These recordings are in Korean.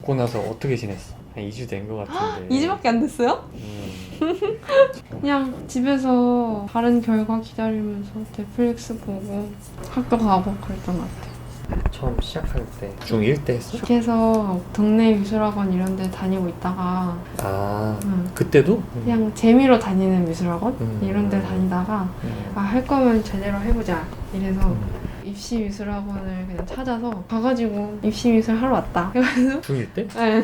먹고 나서 어떻게 지냈어? 한 2주 된 것 같은데. 2주밖에 안 됐어요? 그냥 집에서 다른 결과 기다리면서 넷플릭스 보고 학교 가고 그랬던 것 같아요. 처음 시작할 때 중1 때 했어? 그래서 동네 미술학원 이런 데 다니고 있다가 아 응. 그때도? 그냥 재미로 다니는 미술학원 음. 이런 데 다니다가 아, 할 거면 제대로 해보자 이래서 입시 미술학원을 그냥 찾아서 가가지고 입시 미술 하러 왔다 해가지고 중1 때? 네.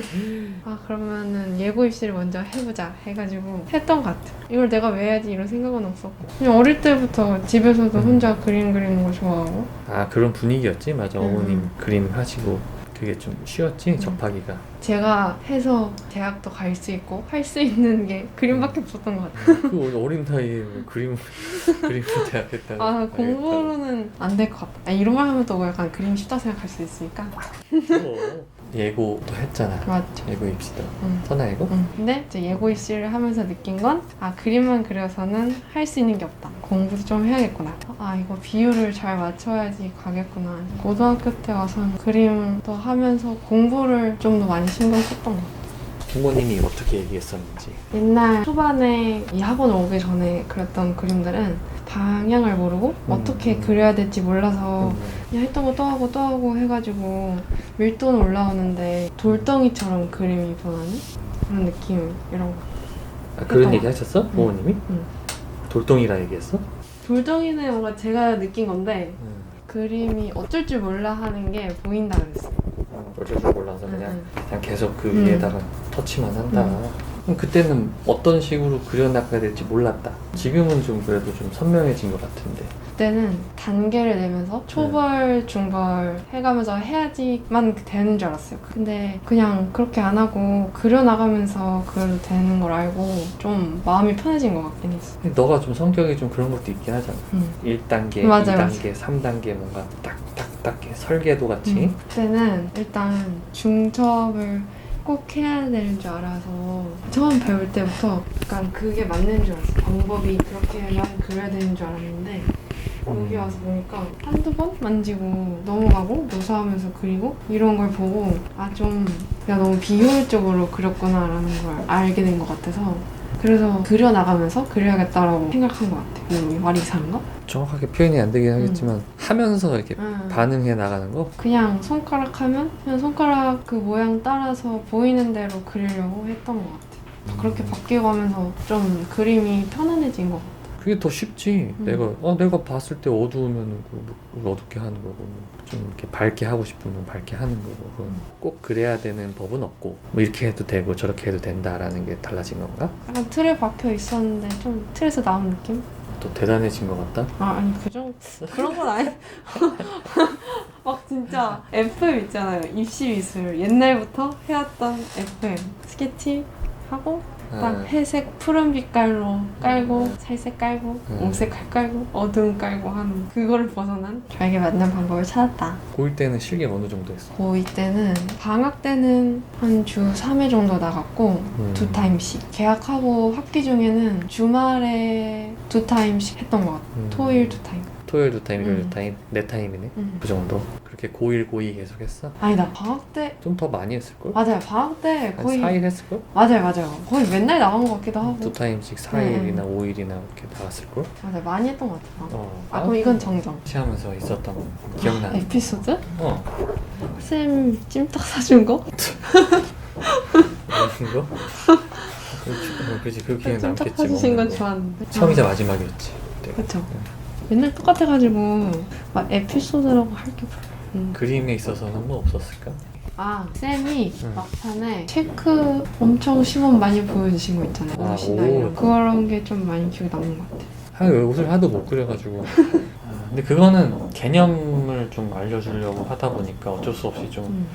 아 그러면은 예고 입시를 먼저 해보자 해가지고 했던 것 같아. 이걸 내가 왜 해야지 이런 생각은 없었고 그냥 어릴 때부터 집에서도 혼자 그림 그리는 거 좋아하고 아 그런 분위기였지? 맞아 어머님 그림 하시고 그게 좀 쉬웠지? 접하기가. 제가 해서 대학도 갈 수 있고 할 수 있는 게 그림밖에 없었던 것 같아요. 그 어린 나이에 뭐 그림을 대학했다는. 아 공부로는 안 될 것 같아. 아, 이런 말 하면 또 약간 그림 쉽다 생각할 수 있으니까. 예고도 했잖아. 맞죠. 예고 입시도. 응. 선아 예고? 응. 근데 이제 예고 입시를 하면서 느낀 건 아 그림만 그려서는 할 수 있는 게 없다. 공부도 좀 해야겠구나. 아 이거 비율을 잘 맞춰야지 가겠구나. 고등학교 때 와서는 그림도 하면서 공부를 좀 더 많이 신경 썼던 것 같아요. 부모님이 어떻게 얘기했었는지. 옛날 초반에 이 학원 오기 전에 그렸던 그림들은 방향을 모르고 어떻게 그려야 될지 몰라서 그냥 했던 거 또 하고 또 하고 해가지고 밀도는 올라오는데 돌덩이처럼 그림이 변하는 그런 느낌 이런 거. 아, 그런 얘기 하셨어? 부모님이? 응. 돌덩이라 얘기했어? 돌덩이는 뭔가 제가 느낀 건데 그림이 어쩔 줄 몰라 하는 게 보인다 그랬어. 어쩔 줄 몰라서 그냥 계속 그 응. 위에다가 터치만 한다. 그럼 그때는 어떤 식으로 그려나가야 될지 몰랐다. 지금은 좀 그래도 좀 선명해진 것 같은데. 그때는 단계를 내면서 초벌, 중벌 해가면서 해야지만 되는 줄 알았어요. 근데 그냥 그렇게 안 하고 그려나가면서 그래도 되는 걸 알고 좀 마음이 편해진 것 같긴 했어. 너가 좀 성격이 좀 그런 것도 있긴 하잖아. 1단계, 맞아요, 2단계, 3단계 뭔가 딱딱딱 설계도 같이. 그때는 일단 중첩을 꼭 해야 되는 줄 알아서 처음 배울 때부터 약간 그게 맞는 줄 알았어. 방법이 그렇게만 그려야 되는 줄 알았는데 여기 와서 보니까 한두 번 만지고 넘어가고 묘사하면서 그리고 이런 걸 보고 아 좀 내가 너무 비효율적으로 그렸구나라는 걸 알게 된 것 같아서 그래서 그려나가면서 그려야겠다라고 생각한 것 같아요. 말이 이상한가? 정확하게 표현이 안 되긴 하겠지만 하면서 이렇게 반응해 나가는 거? 그냥 손가락 하면 그냥 손가락 그 모양 따라서 보이는 대로 그리려고 했던 것 같아요. 그렇게 바뀌어가면서 좀 그림이 편안해진 것 같아요. 그게 더 쉽지. 내가 봤을 때 어두우면 어둡게 하는 거고, 좀 이렇게 밝게 하고 싶으면 밝게 하는 거고, 꼭 그래야 되는 법은 없고, 뭐 이렇게 해도 되고 저렇게 해도 된다라는 게 달라진 건가? 약간 틀에 박혀 있었는데 좀 틀에서 나온 느낌? 또 대단해진 것 같다. 아 아니 그런 건 아니. 막 진짜 FM 있잖아요. 입시 미술 옛날부터 해왔던 FM 스케치 하고 딱 회색 푸른 빛깔로 깔고 살색 깔고 옥색 깔고 어두운 깔고 하는 그거를 벗어난 저에게 맞는 방법을 찾았다. 고1 때는 실기 어느 정도 했어? 고2 때는 방학 때는 한 주 3회 정도 나갔고 2타임씩 계약하고 학기 중에는 주말에 2타임씩 했던 것 같아요. 토요일 2타임. 토요일 2타임, 일요일 2타임, 4타임이네? 그 정도? 그렇게 고1, 고2 계속 했어? 아니다 방학 때 좀 더 많이 했을걸? 맞아요. 방학 때 한 거의 4일 했을걸? 맞아요. 거의 맨날 나간 것 같기도 하고 2타임씩 4일이나 5일이나 이렇게 나갔을걸? 맞아요. 많이 했던 것 같아요. 아 나도 그럼 이건 정정. 시하면서 있었던 거 기억나? 에피소드? 어. 쌤 찜닭 사준 거? 무슨 거? 그렇지 그 기억에 찜닭 남겠지. 사주신 건 먹는 거. 좋았는데 처음이자 마지막이었지. 그쵸. 맨날 똑같아가지고 막 에피소드라고 할 게 별로. 그림에 있어서는 뭐 없었을까? 아 쌤이 막판에 체크 엄청 시범 많이 보여주신 거 있잖아요. 아, 옷이나 옷. 이런 그런 게 좀 많이 기억에 남는 것 같아요. 옷을 하도 못 그려가지고. 근데 그거는 개념을 좀 알려주려고 하다 보니까 어쩔 수 없이 좀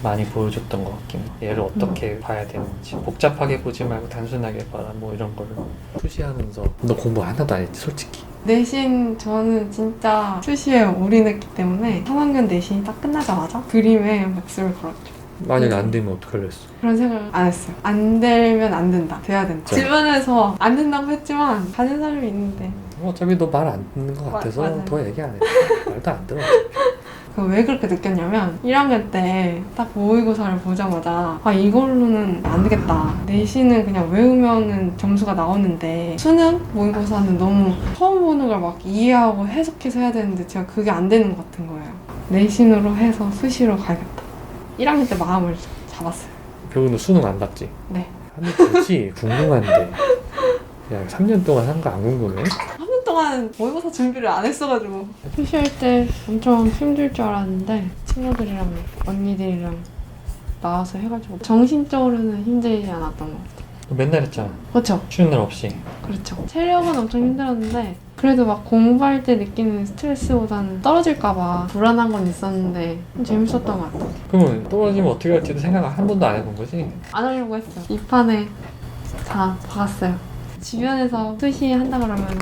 많이 보여줬던 것 같긴 해. 얘를 어떻게 봐야 되는지 복잡하게 보지 말고 단순하게 봐라 뭐 이런 거를 푸시하면서. 너 공부 하나도 안 했지 솔직히. 내신 저는 진짜 수시에 올인했기 때문에 3학년 내신이 딱 끝나자마자 그림에 목숨을 걸었죠. 만약에 안 되면 어떡할래 했어? 그런 생각 안 했어요. 안 되면 안 된다. 돼야 된다. 주변에서 안 된다고 했지만 가는 사람이 있는데 어차피 너 말 안 듣는 것 같아서 맞아요. 더 얘기 안 해. 말도 안 들어. 왜 그렇게 느꼈냐면 1학년 때 딱 모의고사를 보자마자 아 이걸로는 안 되겠다. 내신은 그냥 외우면은 점수가 나오는데 수능 모의고사는 너무 처음 보는 걸 막 이해하고 해석해서 해야 되는데 제가 그게 안 되는 것 같은 거예요. 내신으로 해서 수시로 가야겠다. 1학년 때 마음을 잡았어요. 결국은 수능 안 봤지? 네. 하면 되지. 궁금한데. 야 3년 동안 한 거 안 궁금해? 3년 동안 모의고사 준비를 안 했어가지고 수시할 때 엄청 힘들 줄 알았는데 친구들이랑 언니들이랑 나와서 해가지고 정신적으로는 힘들지 않았던 것 같아요. 너 맨날 했잖아. 그렇죠? 쉬는 날 없이. 그렇죠. 체력은 엄청 힘들었는데 그래도 막 공부할 때 느끼는 스트레스보다는 떨어질까봐 불안한 건 있었는데 재밌었던 것 같아요. 그러면 떨어지면 어떻게 할지도 생각 한 번도 안 해본 거지? 안 하려고 했어요. 이 판에 다 박았어요. 주변에서 수시 한다 그러면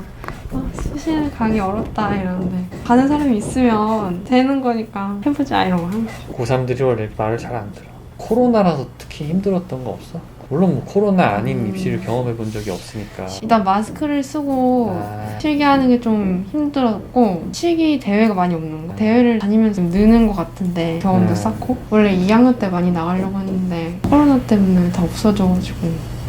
수시는 가기 어렵다 이러는데 가는 사람이 있으면 되는 거니까 해보자 이런 거 하는 거죠. 고3들이 원래 말을 잘 안 들어. 코로나라서 특히 힘들었던 거 없어? 물론 뭐 코로나 아닌 입시를 경험해 본 적이 없으니까. 일단 마스크를 쓰고 실기하는 게 좀 힘들었고 실기 대회가 많이 없는 거. 대회를 다니면서 좀 느는 것 같은데 경험도 쌓고 원래 2학년 때 많이 나가려고 했는데 코로나 때문에 다 없어져가지고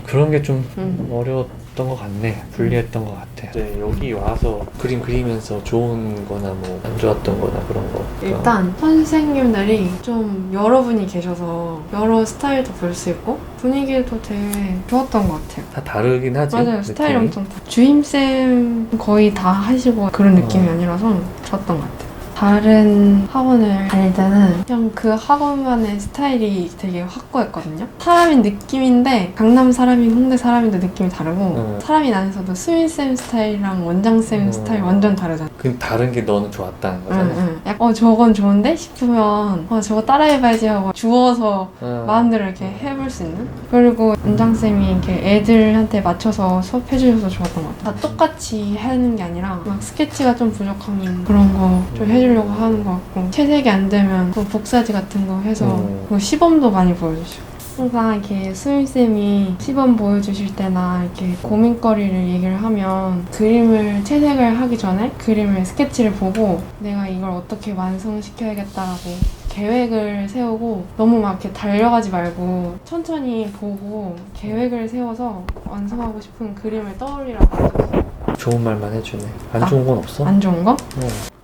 그런 게 좀 어려웠던 것 같네. 불리했던 것 같아. 네, 여기 와서 그림 그리면서 좋은 거나 뭐 안 좋았던 거나 그런 거. 일단 선생님들이 좀 여러분이 계셔서 여러 스타일도 볼 수 있고 분위기도 되게 좋았던 것 같아요. 다 다르긴 하지. 맞아요. 스타일이 엄청 다. 주임쌤 거의 다 하시고 그런 느낌이 아니라서 좋았던 것 같아요. 다른 학원을 다닐 때는 그냥 그 학원만의 스타일이 되게 확고했거든요. 사람인 느낌인데 강남 사람인 홍대 사람인데 느낌이 다르고 사람인 안에서도 수인쌤 스타일이랑 원장쌤 스타일 완전 다르잖아. 그 다른 게 너는 좋았다는 거잖아. 약간 저건 좋은데 싶으면 저거 따라해봐야지 하고 주워서 마음대로 이렇게 해볼 수 있는? 그리고 원장쌤이 이렇게 애들한테 맞춰서 수업해주셔서 좋았던 것 같아요. 다 똑같이 하는 게 아니라 막 스케치가 좀 부족하면 그런 거 좀 해주려고 하는 것 같고 채색이 안 되면 그 복사지 같은 거 해서 그 시범도 많이 보여주시고 항상 이렇게 수임쌤이 시범 보여주실 때나 이렇게 고민거리를 얘기를 하면 그림을 채색을 하기 전에 그림을 스케치를 보고 내가 이걸 어떻게 완성시켜야겠다라고 계획을 세우고 너무 막 이렇게 달려가지 말고 천천히 보고 계획을 세워서 완성하고 싶은 그림을 떠올리라고 하셨어요. 좋은 말만 해주네. 안 좋은 건 없어? 안 좋은 거?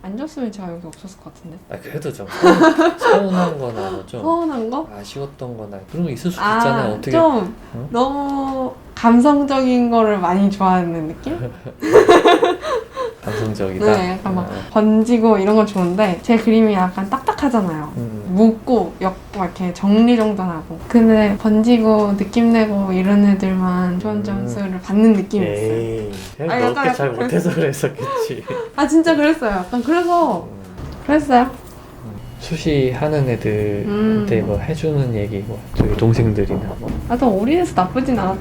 안 줬으면 제가 여기 없었을 것 같은데. 그래도 좀 서운한 거나 뭐 좀 서운한 거? 아쉬웠던 거나 그런 거 있을 수 있잖아. 어떻게 좀 너무 감성적인 거를 많이 좋아하는 느낌? 감성적이다. 네, 약간 막 번지고 이런 건 좋은데 제 그림이 약간 딱딱하잖아요. 묻고 막 이렇게 정리정돈하고 근데 번지고 느낌 내고 이런 애들만 좋은 점수를 받는 느낌이 있어요. 에이, 아, 너 약간 그렇게 잘 못해서 그랬었겠지. 아 진짜 그랬어요. 약간 그랬어요. 수시하는 애들한테 뭐 해주는 얘기 뭐 저희 동생들이나 또 올인해서 나쁘진 않았.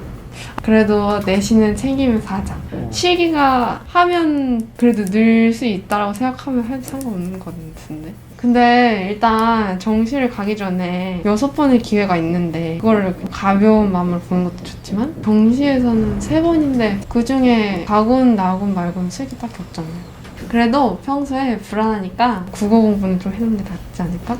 그래도 내신은 챙기면서 하자. 실기가 하면 그래도 늘 수 있다라고 생각하면 해도 상관없는 것 같은데. 근데 일단 정시를 가기 전에 6번의 기회가 있는데 그거를 가벼운 마음으로 보는 것도 좋지만 정시에서는 3번인데 그중에 가군 나군 말고는 쓸 게 딱히 없잖아요. 그래도 평소에 불안하니까 국어 공부는 좀 해놓는 게 낫지 않을까?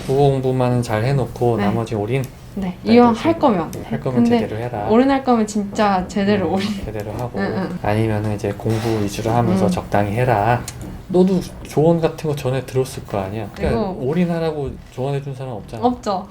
국어 공부만은 잘 해놓고 네. 나머지 올인? 네, 이왕 할 거면. 할 거면 제대로 해라. 올인할 거면 진짜 제대로 올인. 제대로 하고 응. 아니면은 이제 공부 위주로 하면서 적당히 해라. 너도 조언 같은 거 전에 들었을 거 아니야? 그러니까 올인하라고 조언해준 사람 없잖아. 없죠.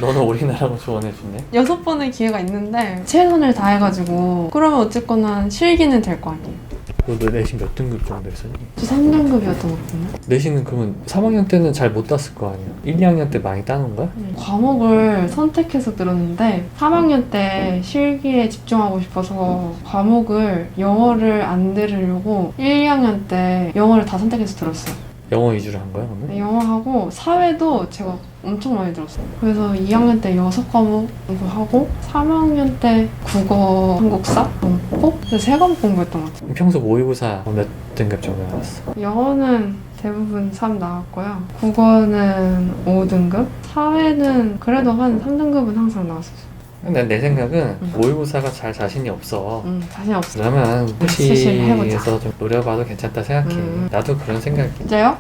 너는 올인하라고 조언해주네? 6번의 기회가 있는데 최선을 다해가지고 그러면 어쨌거나 실기는 될 거 아니에요. 너 내신 몇 등급 정도 했었니? 저 3등급이었던 것 같은데? 내신은 그러면 3학년 때는 잘 못 땄을 거 아니야? 1, 2학년 때 많이 따는 거야? 과목을 선택해서 들었는데 3학년 때 실기에 집중하고 싶어서 과목을 영어를 안 들으려고 1, 2학년 때 영어를 다 선택해서 들었어요. 영어 위주로 한 거야 그러면? 영어하고 사회도 제가 엄청 많이 들었어요. 그래서 2학년 때 6과목 공부하고 3학년 때 국어, 한국사, 공부 그래서 3과목 공부했던 것 같아요. 평소 모의고사 몇 등급 정도 나왔어? 영어는 대부분 3 나왔고요. 국어는 5등급, 사회는 그래도 한 3등급은 항상 나왔었어요. 근데 내 생각은 모의고사가 잘 자신이 없어. 자신 없어. 그러면 수시를 해보자. 수시에서 좀 노려봐도 괜찮다 생각해. 나도 그런 생각이. 진짜요?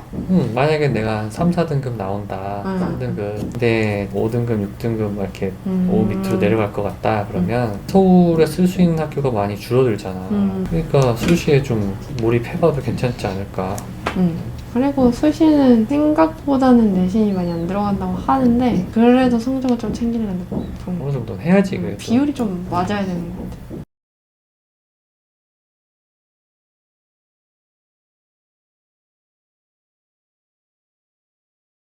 만약에 내가 한 3, 4등급 나온다. 3등급. 근데 5등급, 6등급 이렇게 5 밑으로 내려갈 것 같다. 그러면 서울에 쓸 수 있는 학교가 많이 줄어들잖아. 그러니까 수시에 좀 몰입해봐도 괜찮지 않을까. 그리고 수시는 생각보다는 내신이 많이 안 들어간다고 하는데 그래도 성적을 좀 챙기려면 좀 어느 정도는 해야지. 그래도. 비율이 좀 맞아야 되는 거.